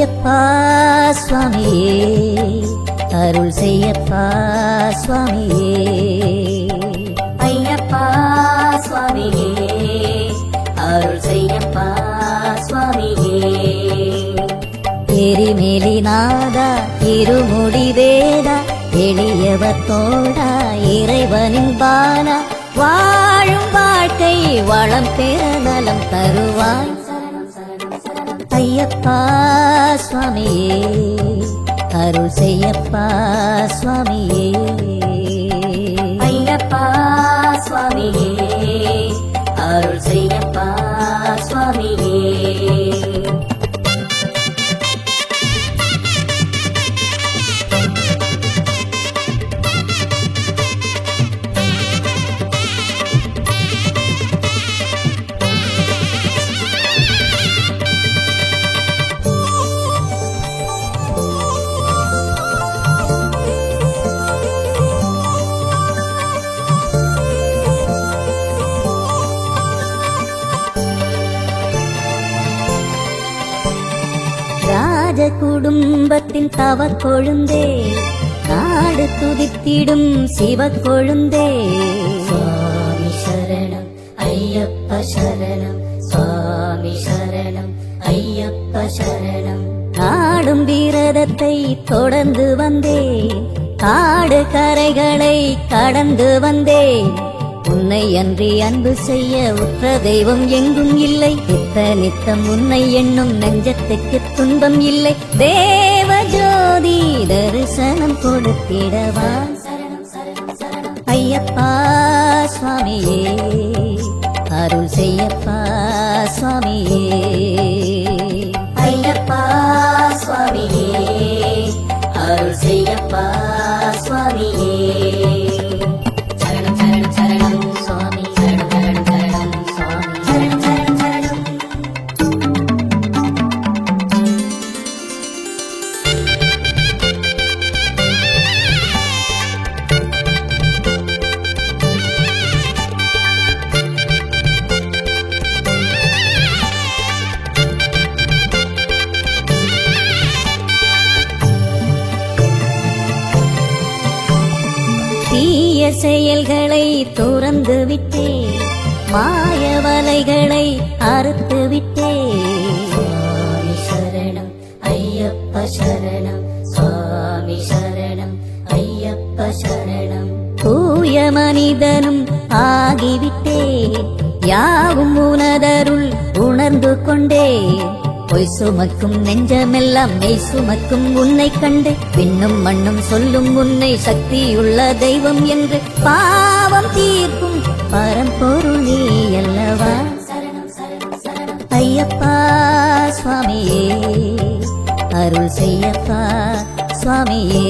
ஐயப்பா சுவாமியே அருள் செய்யப்பா சுவாமியே. ஐயப்பா சுவாமியே அருள் செய்யப்பா சுவாமியே. எரிமேலிநாதா இருமுடி வேதா எளியவர் தோடா இறைவனின் பாலா வாழும் வாழ்க்கை வளம் பெற நலம் தருவாய். ஐயப்பா சுவாமியே அருள் செய்யப்பா சுவாமியே. ஐயப்பா சுவாமியே அருள் செய்யப்பா சுவாமியே. ராஜ குடும்பத்தின் தவ கொழுந்தே நாடு துதித்திடும் சிவ கொழுந்தே. சுவாமி சரணம் ஐயப்ப சரணம் சுவாமி சரணம் ஐயப்ப சரணம். நாடும் வீரதத்தை தொடர்ந்து வந்தே காடு கரைகளை கடந்து வந்தே. உன்னை அன்றி அன்பு செய்ய உற்ற தெய்வம் எங்கும் இல்லை. நித்தம் உன்னை எண்ணும் நெஞ்சத்துக்கு துன்பம் இல்லை. தேவ ஜோதி தரிசனம் கொடுத்திடவா. ஐயப்பா சுவாமியே அருள் செய்யப்பா சுவாமியே. ஐயப்பா சுவாமியே அருள் செய்யப்பா சுவாமியே. சரணம் சரணம் சரணம் சுவாமி சரணம் சரணம் சரணம் சுவாமி சரணம் சரணம் சரணம். தீய செயல்களை துறந்து விட்டே மாய வலைகளை அறுத்து விட்டே. சுவாமி சரணம் ஐயப்ப சரணம் சுவாமி சரணம் ஐயப்ப சரணம். தூய மனிதனும் ஆகிவிட்டே யாவும் உனதருள் உணர்ந்து கொண்டே. பொய் சுமக்கும் நெஞ்சமெல்லாம் மெய் சுமக்கும் உன்னை கண்டு விண்ணும் மண்ணும் சொல்லும் உன்னை சக்தியுள்ள தெய்வம் என்று. பாவம் தீர்க்கும் பரம்பொருள் நீ அல்லவா. ஐயப்பா சுவாமியே அருள் செய்யப்பா சுவாமியே.